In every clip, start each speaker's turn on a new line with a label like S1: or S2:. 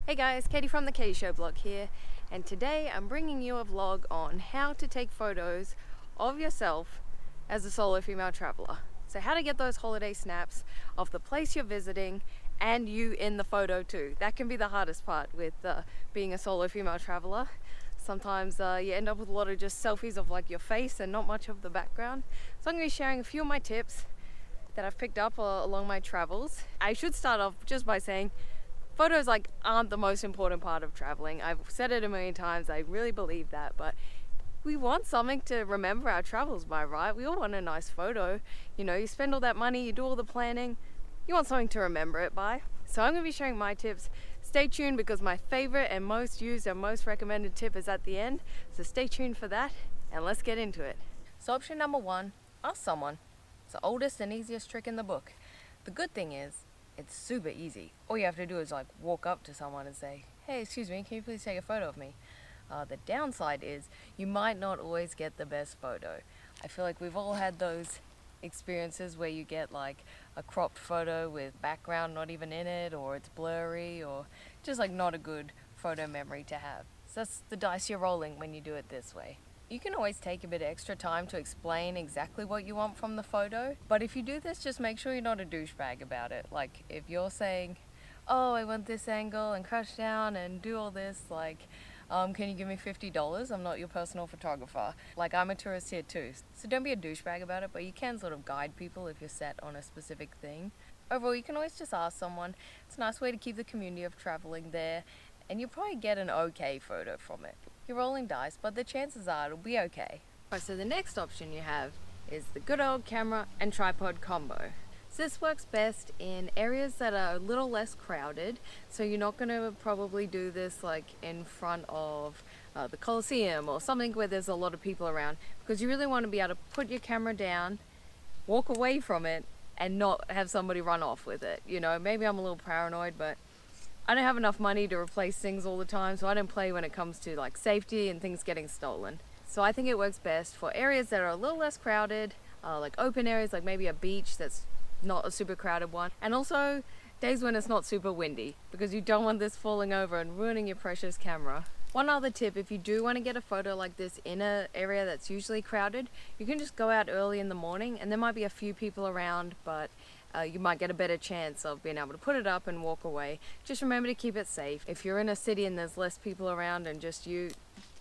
S1: Hey guys, Katie from the Katie Show blog here, and today I'm bringing you a vlog on how to take photos of yourself as a solo female traveler. So how to get those holiday snaps of the place you're visiting and you in the photo too. That can be the hardest part with being a solo female traveler. Sometimes you end up with a lot of just selfies of like your face and not much of the background. So I'm going to be sharing a few of my tips that I've picked up along my travels. I should start off just by saying photos aren't the most important part of traveling. I've said it a million times, I really believe that, but we want something to remember our travels by, right? We all want a nice photo. You know, you spend all that money, you do all the planning, you want something to remember it by. So I'm going to be sharing my tips. Stay tuned because my favorite and most used and most recommended tip is at the end. So stay tuned for that and let's get into it. So option number one, ask someone. It's the oldest and easiest trick in the book. The good thing is, it's super easy. All you have to do is walk up to someone and say, hey, excuse me, can you please take a photo of me? The downside is you might not always get the best photo. I feel like we've all had those experiences where you get like a cropped photo with background not even in it, or it's blurry, or just not a good photo memory to have. So that's the dice you're rolling when you do it this way. You can always take a bit of extra time to explain exactly what you want from the photo, but if you do this, just make sure you're not a douchebag about it. Like if you're saying, oh, I want this angle and crouch down and do all this, can you give me $50? I'm not your personal photographer. I'm a tourist here too. So don't be a douchebag about it, but you can sort of guide people if you're set on a specific thing. Overall, you can always just ask someone. It's a nice way to keep the community of traveling there, and you'll probably get an okay photo from it. You're rolling dice, but the chances are it'll be okay. Alright, so the next option you have is the good old camera and tripod combo. So this works best in areas that are a little less crowded. So you're not going to probably do this in front of the Coliseum or something where there's a lot of people around, because you really want to be able to put your camera down, walk away from it, and not have somebody run off with it. You know, maybe I'm a little paranoid, but I don't have enough money to replace things all the time, so I don't play when it comes to safety and things getting stolen. So I think it works best for areas that are a little less crowded, open areas, maybe a beach that's not a super crowded one, and also days when it's not super windy, because you don't want this falling over and ruining your precious camera. One other tip, if you do want to get a photo like this in an area that's usually crowded, you can just go out early in the morning, and there might be a few people around, but you might get a better chance of being able to put it up and walk away. Just remember to keep it safe. If you're in a city and there's less people around and just you,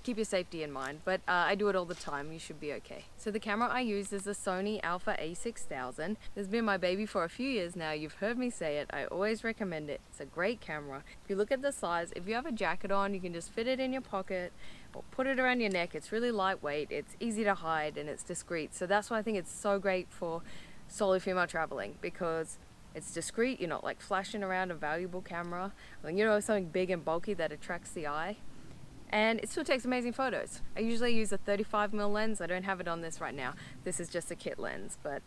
S1: keep your safety in mind. But I do it all the time, you should be okay. So the camera I use is the Sony Alpha A6000. This has been my baby for a few years now. You've heard me say it. I always recommend it. It's a great camera. If you look at the size, if you have a jacket on, you can just fit it in your pocket or put it around your neck. It's really lightweight, it's easy to hide, and it's discreet. So that's why I think it's so great for solo female traveling, because it's discreet. You're not flashing around a valuable camera, something big and bulky that attracts the eye, and it still takes amazing photos. I usually use a 35mm lens. I don't have it on this right now. This is just a kit lens, but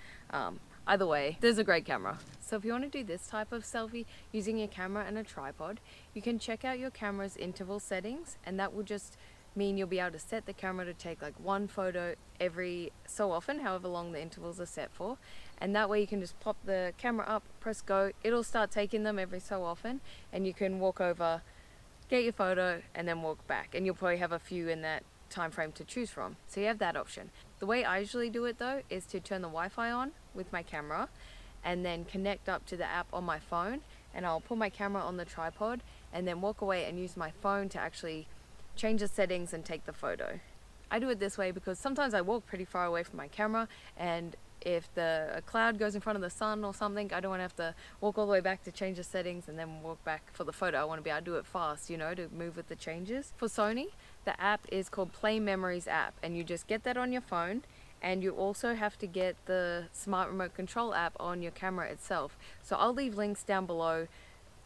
S1: either way, there's a great camera. So if you want to do this type of selfie using your camera and a tripod, you can check out your camera's interval settings, and that will just mean you'll be able to set the camera to take one photo every so often, however long the intervals are set for, and that way you can just pop the camera up, press go, it'll start taking them every so often, and you can walk over, get your photo, and then walk back, and you'll probably have a few in that time frame to choose from. So you have that option. The way I usually do it though is to turn the Wi-Fi on with my camera and then connect up to the app on my phone, and I'll put my camera on the tripod and then walk away and use my phone to actually change the settings and take the photo. I do it this way because sometimes I walk pretty far away from my camera, and if a cloud goes in front of the sun or something, I don't want to have to walk all the way back to change the settings and then walk back for the photo. I want to be able to do it fast, to move with the changes. For Sony, the app is called Play Memories app, and you just get that on your phone, and you also have to get the smart remote control app on your camera itself. So I'll leave links down below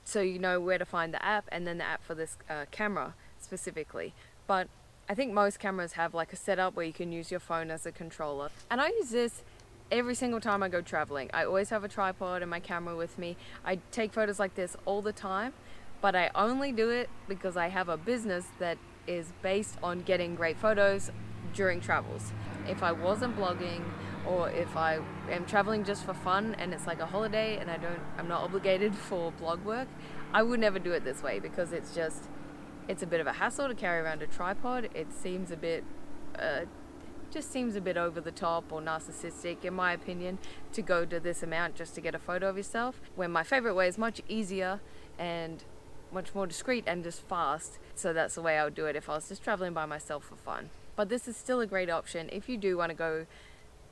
S1: so you know where to find the app, and then the app for this camera specifically. But I think most cameras have a setup where you can use your phone as a controller, and I use this every single time I go traveling. I always have a tripod and my camera with me. I take photos like this all the time, but I only do it because I have a business that is based on getting great photos during travels. If I wasn't blogging or if I am traveling just for fun and it's like a holiday and I'm not obligated for blog work, I would never do it this way, because it's a bit of a hassle to carry around a tripod. It seems a bit just seems a bit over the top or narcissistic, in my opinion, to go to this amount just to get a photo of yourself, when my favorite way is much easier and much more discreet and just fast. So that's the way I would do it if I was just traveling by myself for fun. But this is still a great option if you do want to go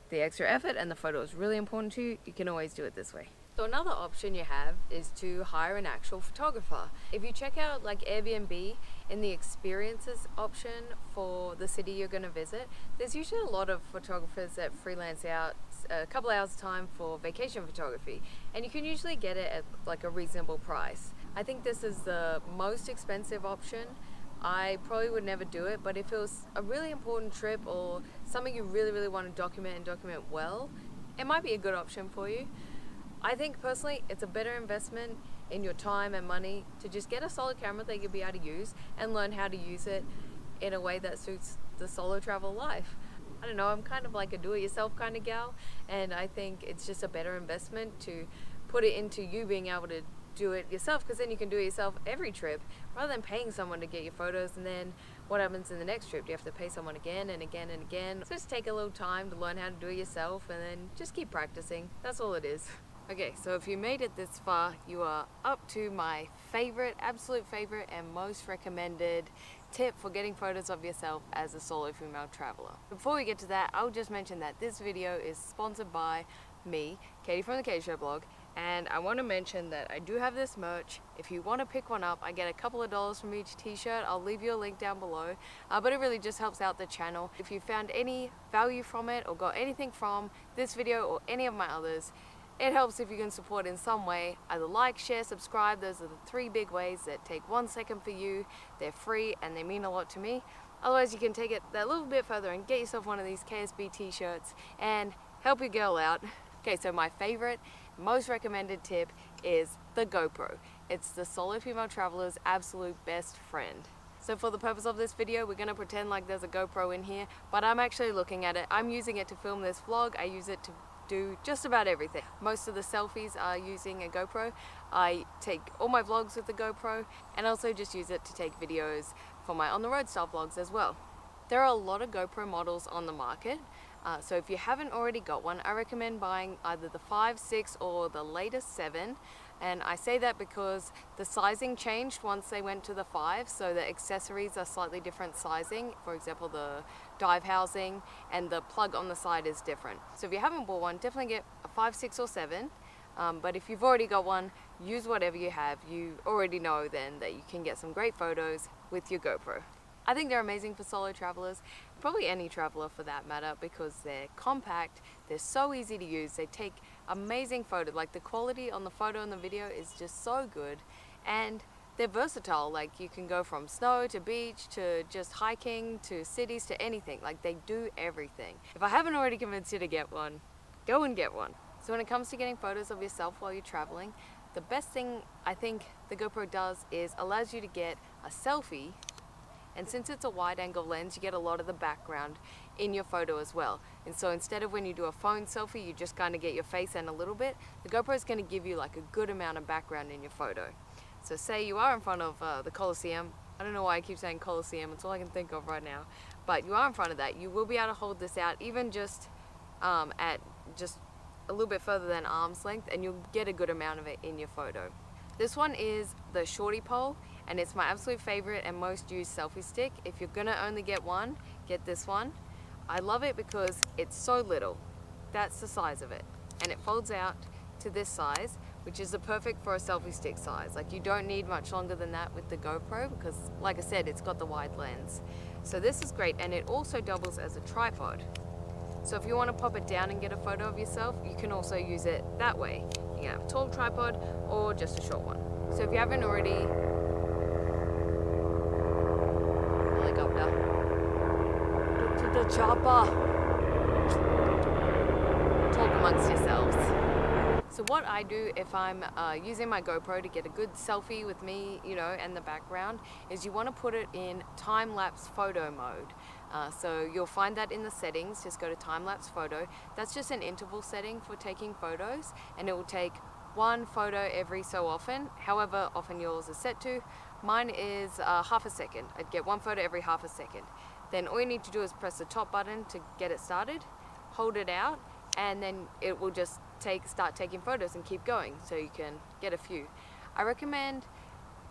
S1: the extra effort and the photo is really important to you. You can always do it this way. So another option you have is to hire an actual photographer. If you check out like Airbnb in the experiences option for the city you're going to visit, there's usually a lot of photographers that freelance out a couple hours time for vacation photography, and you can usually get it at like a reasonable price. I think this is the most expensive option. I probably would never do it, but if it was a really important trip or something you really want to document and document well, it might be a good option for you. I think personally it's a better investment in your time and money to just get a solid camera that you'll be able to use and learn how to use it in a way that suits the solo travel life. I don't know, I'm kind of like a do-it-yourself kind of gal, and I think it's just a better investment to put it into you being able to do it yourself, because then you can do it yourself every trip rather than paying someone to get your photos, and then what happens in the next trip? Do you have to pay someone again and again and again? So just take a little time to learn how to do it yourself and then just keep practicing. That's all it is. Okay, so if you made it this far, you are up to my favorite, absolute favorite, and most recommended tip for getting photos of yourself as a solo female traveler. Before we get to that, I'll just mention that this video is sponsored by me, Katie from the Katie Show blog, and I want to mention that I do have this merch. If you want to pick one up, I get a couple of dollars from each t-shirt. I'll leave you a link down below, but it really just helps out the channel. If you found any value from it or got anything from this video or any of my others, it helps if you can support in some way. Either like, share, subscribe. Those are the 3 big ways that take 1 second for you. They're free and they mean a lot to me. Otherwise, you can take it that little bit further and get yourself one of these KSB t-shirts and help your girl out. Okay, so my favorite, most recommended tip is the GoPro. It's the solo female traveler's absolute best friend. So for the purpose of this video, we're gonna pretend like there's a GoPro in here, but I'm actually looking at it. I'm using it to film this vlog. I use it to do just about everything. Most of the selfies are using a GoPro. I take all my vlogs with the GoPro, and also just use it to take videos for my on-the-road style vlogs as well. There are a lot of GoPro models on the market, so if you haven't already got one, I recommend buying either the 5, 6 or the latest 7. And I say that because the sizing changed once they went to the 5, so the accessories are slightly different sizing. For example, the dive housing and the plug on the side is different. So if you haven't bought one, definitely get a 5, 6 or 7. But if you've already got one, use whatever you have. You already know then that you can get some great photos with your GoPro. I think they're amazing for solo travelers, probably any traveler for that matter, because they're compact, they're so easy to use, they take amazing photos. Like the quality on the photo and the video is just so good, and they're versatile. Like you can go from snow to beach to just hiking to cities to anything. Like they do everything. If I haven't already convinced you to get one, go and get one. So when it comes to getting photos of yourself while you're traveling, the best thing I think the GoPro does is allows you to get a selfie. And since it's a wide angle lens, you get a lot of the background in your photo as well. And so instead of when you do a phone selfie, you just kind of get your face and a little bit, the GoPro is going to give you like a good amount of background in your photo. So say you are in front of the Colosseum. I don't know why I keep saying Colosseum, it's all I can think of right now. But you are in front of that, you will be able to hold this out even just at just a little bit further than arm's length, and you'll get a good amount of it in your photo. This one is the Shorty Pole, and it's my absolute favorite and most used selfie stick. If you're gonna only get one, get this one. I love it because it's so little. That's the size of it. And it folds out to this size, which is the perfect for a selfie stick size. Like you don't need much longer than that with the GoPro because, like I said, it's got the wide lens. So this is great, and it also doubles as a tripod. So if you want to pop it down and get a photo of yourself, you can also use it that way. You can have a tall tripod or just a short one. So if you haven't already, helicopter, get to the chopper. Talk amongst yourselves. So what I do if I'm using my GoPro to get a good selfie with me, you know, and the background, is you want to put it in time-lapse photo mode. So you'll find that in the settings. Just go to time-lapse photo. That's just an interval setting for taking photos, and it will take one photo every so often, however often yours is set to. Mine is half a second. I'd get one photo every half a second. Then all you need to do is press the top button to get it started, hold it out, and then it will just start taking photos and keep going, so you can get a few. I recommend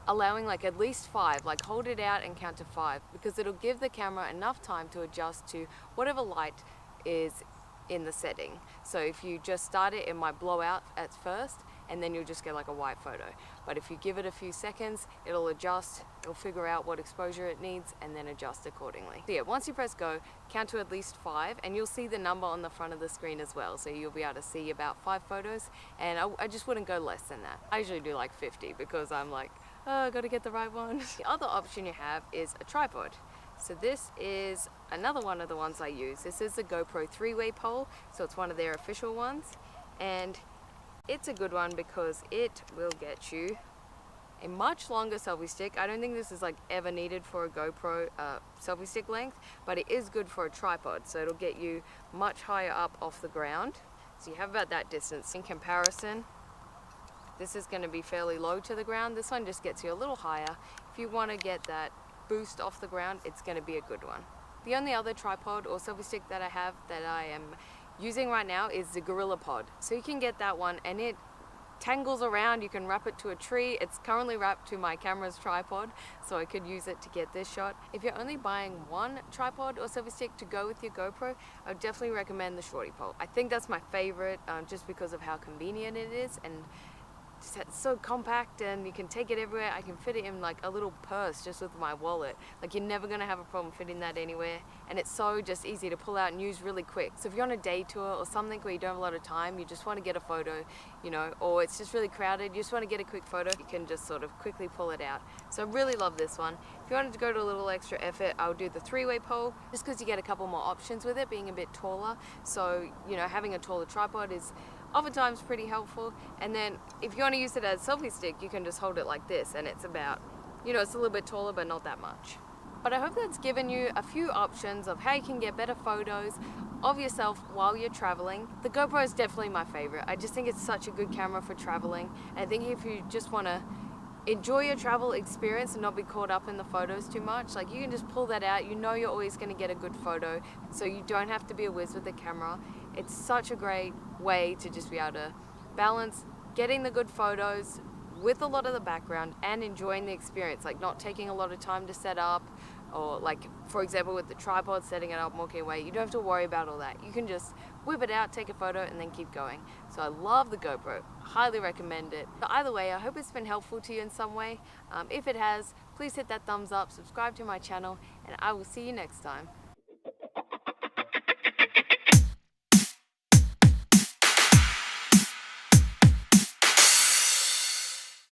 S1: allowing like at least 5, like hold it out and count to 5, because it'll give the camera enough time to adjust to whatever light is in the setting. So if you just start it, it might blow out at first and then you'll just get like a white photo. But if you give it a few seconds, it'll adjust, it'll figure out what exposure it needs and then adjust accordingly. So yeah, once you press go, count to at least 5 and you'll see the number on the front of the screen as well. So you'll be able to see about 5 photos, and I just wouldn't go less than that. I usually do like 50 because I'm like, oh, I gotta get the right one. The other option you have is a tripod. So this is another one of the ones I use. This is the GoPro 3-way pole, so it's one of their official ones. And it's a good one because it will get you a much longer selfie stick. I don't think this is like ever needed for a GoPro selfie stick length, but it is good for a tripod. So it'll get you much higher up off the ground. So you have about that distance. In comparison, this is going to be fairly low to the ground. This one just gets you a little higher. If you want to get that boost off the ground, it's going to be a good one. The only other tripod or selfie stick that I have that I am using right now is the Gorilla Pod. So you can get that one and it tangles around. You can wrap it to a tree. It's currently wrapped to my camera's tripod, so I could use it to get this shot. If you're only buying one tripod or selfie stick to go with your GoPro, I would definitely recommend the Shorty Pole. I think that's my favorite just because of how convenient it is, and it's so compact and you can take it everywhere. I can fit it in like a little purse just with my wallet. Like you're never gonna have a problem fitting that anywhere, and it's so just easy to pull out and use really quick. So if you're on a day tour or something where you don't have a lot of time, you just want to get a photo, you know, or it's just really crowded, you just want to get a quick photo, you can just sort of quickly pull it out. So I really love this one. If you wanted to go to a little extra effort, I would do the 3-way pole, just because you get a couple more options with it being a bit taller. So, you know, having a taller tripod is oftentimes pretty helpful. And then if you want to use it as a selfie stick, you can just hold it like this, and it's about, you know, it's a little bit taller but not that much. But I hope that's given you a few options of how you can get better photos of yourself while you're traveling. The GoPro is definitely my favorite. I just think it's such a good camera for traveling. And I think if you just want to enjoy your travel experience and not be caught up in the photos too much, like you can just pull that out. You know you're always going to get a good photo, so you don't have to be a whiz with the camera. It's such a great way to just be able to balance getting the good photos with a lot of the background and enjoying the experience, like not taking a lot of time to set up, or like for example with the tripod, setting it up, walking away. You don't have to worry about all that. You can just whip it out, take a photo, and then keep going. So I love the GoPro, highly recommend it. But either way, I hope it's been helpful to you in some way. If it has, please hit that thumbs up, subscribe to my channel, and I will see you next time.